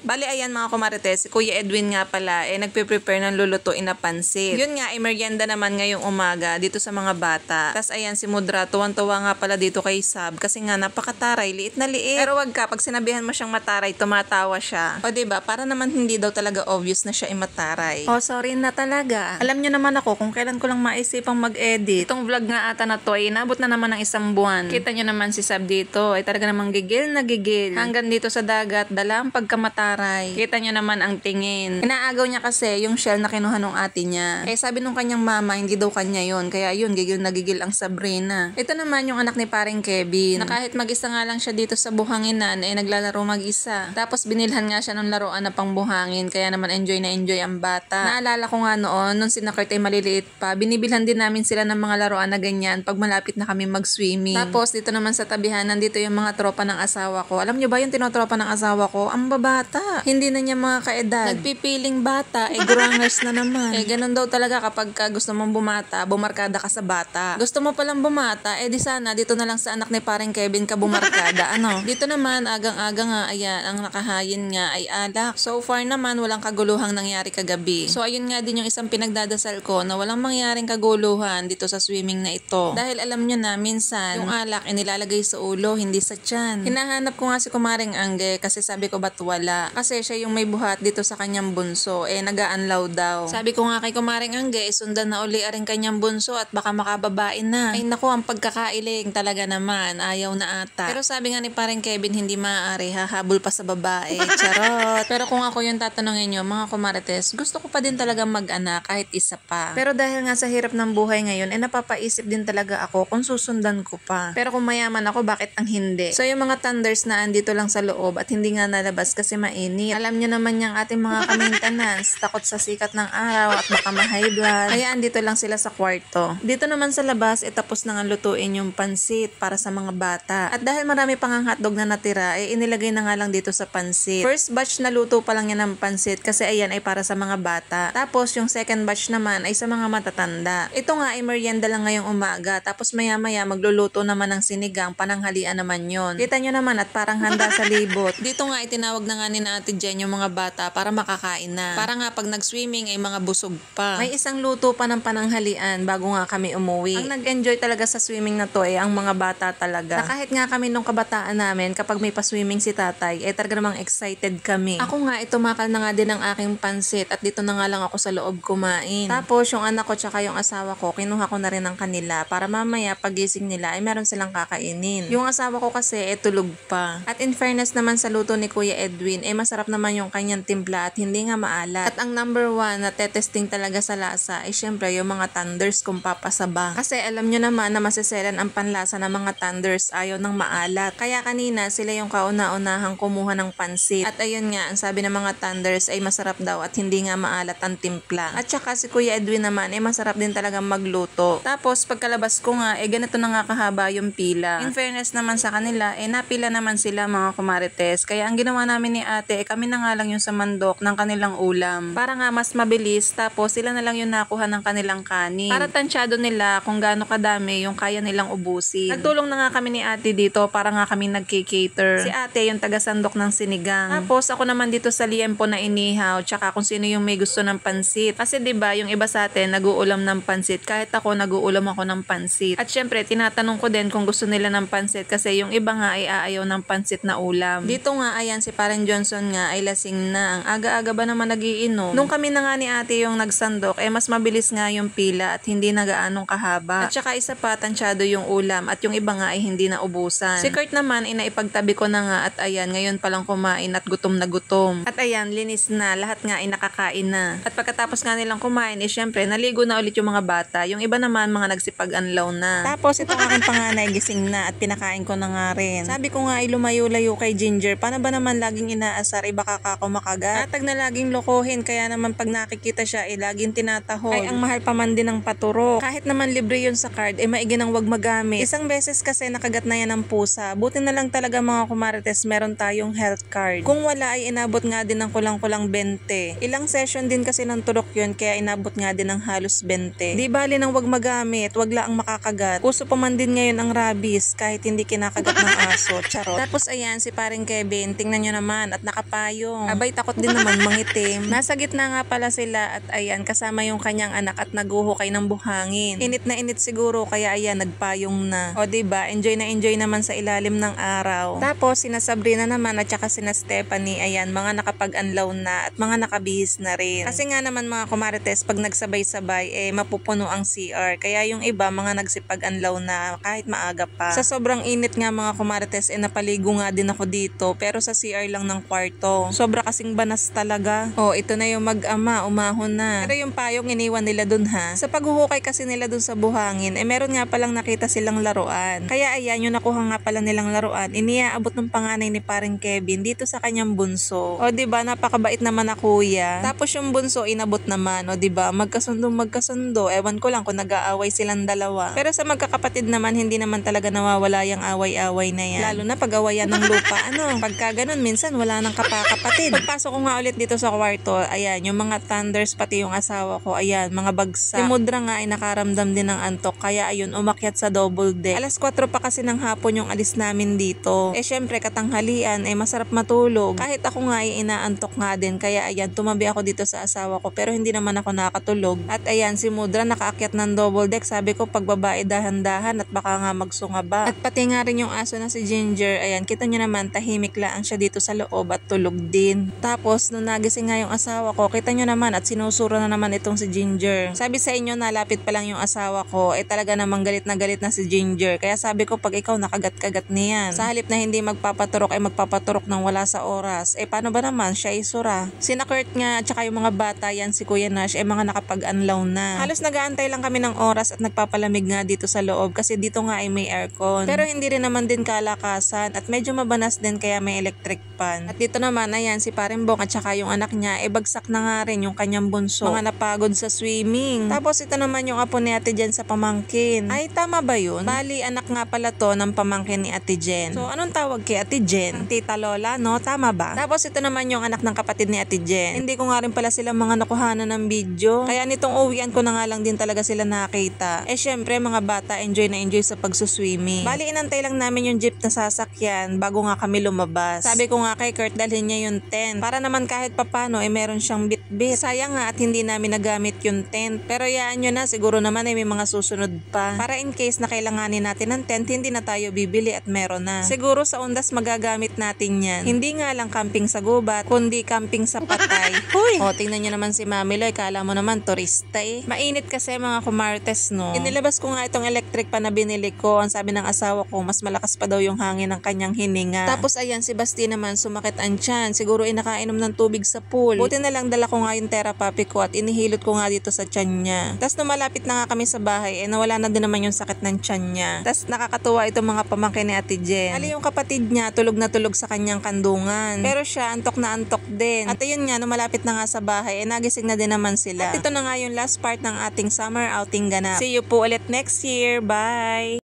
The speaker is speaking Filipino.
Bali ayan mga kumarites, si Kuya Edwin nga pala nagpe-prepare ng lulutuin na pansit. Yun nga, merienda naman ngayong umaga dito sa mga bata. Tas ayan si Mudra, tuwang-tuwa nga pala dito kay Sab kasi nga napakataray, liit na liit. Pero wag ka, pag sinabihan mo siyang mataray, tumatawa siya. O diba, para naman hindi daw talaga obvious na siya mataray. Oh, sorry na talaga. Alam nyo naman ako kung kailan ko lang maisipang mag-edit. Itong vlog nga ata na to ay inabot na naman ng 1 buwan. Kita nyo naman si Sab dito ay talaga namang gigil na gigil. Hanggang dito sa dagat, dala ang pagkamataray. Kita nyo naman ang tingin. Inaagaw niya kasi yung shell na kinuha nung ate niya. Sabi nung kanyang mama, hindi daw kanya yun. Kaya yun, gigil na gigil ang Sabrina. Ito naman yung anak ni paring Kevin. Na kahit mag-isa nga lang siya dito sa buhanginan, naglalaro mag-isa. Tapos binilhan nga siya ng laruan na pangbuhangin. Kaya naman enjoy na enjoy ang bata. Naalala ko nga noon, nung sina Kurt ay maliliit pa, binibilhan din namin sila ng mga laruan na ganyan pag malapit na kami mag-swimming. Tapos dito naman sa tabihan, nandito yung mga tropa ng asawa ko. Alam nyo ba yung tinotropa ng asawa ko? Ang babata. Hindi na niya mga kaedad. Nagpipiling bata, gurangers na naman. Ganun daw talaga kapag gusto mong bumata, bumarkada ka sa bata. Gusto mo palang bumata, di sana dito na lang sa anak ni paring Kevin ka bumarkada. Ano? Dito naman, agang-aga nga, ayan, ang nakahayin nga ay alak. So far naman, walang kaguluhang nangyari kagabi. So ayun nga din yung isang pinagdadasal ko na walang mangyaring kaguluhan dito sa swimming na ito. Dahil alam nyo na, minsan, yung alak nilalagay sa ulo, hindi sa tiyan. Hinahanap ko nga si Kumaring Angge kasi sabi ko ba't wala? Kasi siya yung may buhat dito sa kanyang bunso, nag-aanlaw daw. Sabi ko nga kay Kumaring Angge, sundan na uli aring kanyang bunso at baka makababain na. Ay naku, ang pagkakailing talaga naman, ayaw na ata. Pero sabi nga ni paring Kevin, hindi maaari, hahabol pa sa babae. Charot. Pero kung ako yung tatanungin nyo, mga kumarites, gusto ko pa din talaga mag-anak kahit isa pa. Pero dahil nga sa hirap ng buhay ngayon, napapaisip din talaga ako kung susundan ko pa. Pero kung mayaman ako, bakit ang hindi? So yung mga thunders na andito lang sa loob at hindi nga nalabas kasi mainit. Alam nyo naman yung ating mga ka-maintenance, takot sa sikat ng araw at baka ma-high blood. Kaya andito lang sila sa kwarto. Dito naman sa labas, tapos na nga lutuin yung pansit para sa mga bata. At dahil marami pang ang hotdog na natira, inilagay na nga lang dito sa pansit. First batch na luto pa lang yan ng pansit kasi ayan ay para sa mga bata. Tapos yung second batch naman ay sa mga matatanda. Ito nga ay merienda lang ngayong umaga. Tapos maya-maya magluluto naman ng sinigang, pananghalian naman yon. Kita nyo naman at parang handa sa libot. Dito nga itinawag na nga ni Ate Jen yung mga bata para makakain na. Para nga pag nag-swimming ay mga busog pa. May isang luto pa ng pananghalian bago nga kami umuwi. Ang nag-enjoy talaga sa swimming na to ang mga bata talaga. Na kahit nga kami nung kabataan namin, kapag may pa-swimming si tatay, talaga namang excited kami. Ako nga, tumakal na nga din ang aking pansit at dito na nga lang ako sa loob kumain. Tapos yung anak ko tsaka yung asawa ko, kinuha ko na rin ang kanila para mamaya pagising nila ay meron silang kakainin. Yung asawa ko kasi tulog pa. At in fairness naman sa luto ni Kuya Edwin, masarap naman yung kanyang timpla at hindi nga maalat. At ang number 1 na tetesting talaga sa lasa ay syempre yung mga thunders kung papasaba. Kasi alam nyo naman na masiselan ang panlasa ng mga thunders, ayaw ng maalat. Kaya kanina sila yung kauna-unahang kumuha ng pansit. At ayun nga, ang sabi ng mga thunders ay masarap daw at hindi nga maalat ang timpla. At saka si Kuya Edwin naman masarap din talaga magluto. Tapos pagkalabas ko nga, ganito na nga kahaba yung pila. In fairness naman sa kanila, napila naman sila mga kumarites. Kaya ang ginawa namin ni ate, kami na nga lang yung sa mandok ng kanilang ulam. Para nga mas mabilis, tapos sila na lang yung nakuha ng kanilang kanin. Para tansyado nila kung gaano kadami yung kaya nilang ubusin. Nagtulong na nga kami ni ate dito para nga kami nag-cater. Si ate yung taga-sandok ng sinigang. Tapos ako naman dito sa liempo na inihaw, tsaka kung sino yung may gusto ng pansit. Kasi 'di ba yung iba sa atin nag-uulam ng pansit, kahit ako nag-uulam ako ng pansit. At syempre tinatanong ko din kung gusto nila ng pansit kasi yung iba nga ay aayaw ng pansit na ulam. Dito nga ayan si Parang Johnson nga ay lasing na. Ang aga-aga ba naman nagiinom? Nung kami na nga ni ate yung nagsandok, mas mabilis nga yung pila at hindi na gaanong kahaba. At saka isa pa, tansyado yung ulam at yung iba nga ay hindi na ubusan. Si Kurt naman inaipagtabi ko na nga at ayan, ngayon palang kumain at gutom na gutom. At ayan, linis na, lahat nga ay nakakain na. At pagkatapos nga nilang kumain, syempre naligo na ulit yung mga bata. Yung iba naman mga nagsipag-anlaw na. Tapos itong aking panganay gising na at pinakain ko na nga rin. Sabi ko nga ay lumayo-layo kay Ginger. Paano ba naman laging inaasar, baka kako makagat? Atag na laging lokohin, kaya naman pag nakikita siya laging tinatahol. Ay ang mahal pa man din ng paturo. Kahit naman libre yun sa card, maigi nang wag magamit. Isang beses kasi nakagat na yan ng pusa. Buti na lang talaga mga kumarites meron tayong health card. Kung wala ay inabot nga din ng kulang-kulang 20. Ilang session din kasi ng turok yun kaya inabot nga din ng halos 20. Di bali nang wag magamit, wag lang makakagat. Puso pa man din ngayon ang rabies kahit hindi kinakagat ng aso. Charot. Tapos ayan si paring Kevin, tingnan nyo naman at nakapayong. Abay, takot din naman mangitim. Nasa gitna nga pala sila at ayan, kasama yung kanyang anak at naguhukay ng buhangin. Init na init siguro kaya ayan, nagpayong na. O diba, enjoy na enjoy naman sa ilalim ng araw. Tapos, sina Sabrina naman at saka sina Stephanie, ayan, mga nakapag-anlaw na at mga nakabihis na rin. Kasi nga naman mga kumarites, pag nagsabay-sabay, mapupuno ang CR. Kaya yung iba, mga nagsipag-anlaw na kahit maaga pa. Sa sobrang init nga mga kumarites, napaligo nga din ako dito. Pero sa CR lang ng kwarto. Sobra kasing banas talaga. O, ito na yung mag-ama, umahon na. Pero yung payong iniwan nila dun ha. Sa paghuhukay kasi nila dun sa buhangin, meron nga palang nakita silang laruan. Kaya ayan, yung nakuha nga pala nilang laruan, iniaabot ng panganay ni paring Kevin dito sa kanyang bunso. O diba, napakabait naman na kuya. Tapos yung bunso inabot naman. O diba, magkasundo. Ewan ko lang kung nag-aaway silang dalawa. Pero sa magkakapatid naman, hindi naman talaga nawawala yung away-away na yan. Lalo na pag-awayan ng lupa. Pagka ganun, minsan wala nang kapakapatid. Pagpasok ko nga ulit dito sa kwarto, ayan, yung mga thunders, pati yung asawa ko, ayan, mga bagsak. Si Mudra nga ay nakaramdam din ng antok, kaya ayun, umakyat sa double deck. Alas 4 pa kasi ng hapon yung alis namin dito. Syempre, katanghalian, masarap matulog. Kahit ako nga ay inaantok nga din, kaya ayan, tumabi ako dito sa asawa ko, pero hindi naman ako nakatulog. At ayan, si Mudra nakaakyat ng double deck, sabi ko, pagbabae dahan-dahan at baka nga magsungaba. At pati nga rin yung aso na si Ginger, ayan, kita nyo naman, tahimik lang siya dito sa loob at tulog din. Tapos, nung nagising nga yung asawa ko, kita nyo naman at sinusuro na naman itong si Ginger. Sabi sa inyo, nalapit pa lang yung asawa ko, talaga namang galit na si Ginger. Kaya sabi ko, pag ikaw nakagat-kagat niyan, sa halip na hindi magpapaturok ay magpapaturok ng wala sa oras. Paano ba naman? Siya isura. Sina Kurt nga, at saka yung mga bata yan, si Kuya Nash, mga nakapag-anlaw na. Halos nag-aantay lang kami ng oras at nagpapalamig nga dito sa loob kasi dito nga ay may aircon. Pero hindi rin naman din kalakasan at medyo mabanas din kaya may electric fan. At dito naman, ayan, si Parimbong at saka yung anak niya, bagsak na nga rin yung kanyang bunso. Mga napagod sa swimming. Tapos ito naman yung apo ni Ate Jen sa pamangkin. Ay, tama ba yun? Bali, anak nga pala to ng pamangkin ni Ate Jen. So, anong tawag kay Ate Jen? Tita Lola, no? Tama ba? Tapos ito naman yung anak ng kapatid ni Ate Jen. Hindi ko nga rin pala sila mga nakuhanan ng video. Kaya nitong uwian ko na nga lang din talaga sila nakita. Syempre, mga bata, enjoy na enjoy sa pagsuswimming. Bali, inantay lang namin yung jeep na sasakyan bago nga kami lumabas. Sabi ko nga kay Kurt, dalhin niya yung tent. Para naman kahit papano, meron siyang bit-bit. Sayang nga at hindi namin nagamit yung tent. Pero yaan nyo na, siguro naman may mga susunod pa. Para in case na kailanganin natin ng tent, hindi na tayo bibili at meron na. Siguro sa undas magagamit natin yan. Hindi nga lang camping sa gubat, kundi camping sa patay. Huy! O, tingnan nyo naman si Mami Loy, kala mo naman turista Mainit kasi mga kumartes, no? Inilabas ko nga itong electric pa na binili ko. Ang sabi ng asawa ko, mas malakas pa daw yung hangin ng kanyang hininga. Tapos ayan, si Basti naman sumakit ang tiyan. Siguro inakainom ng tubig sa pool. Buti na lang dala ko nga yung therapy ko at inihilot ko nga dito sa tiyan niya. Tapos nung malapit na nga kami sa bahay, nawala na din naman yung sakit ng tiyan niya. Tapos nakakatuwa itong mga pamangkin ni Ate Jen. Ali yung kapatid niya, tulog na tulog sa kanyang kandungan. Pero siya, antok na antok din. At ayun nga, nung malapit na nga sa bahay, nagising na din naman sila. At ito na nga yung last part ng ating summer outing ganap. See you po ulit next year. Bye!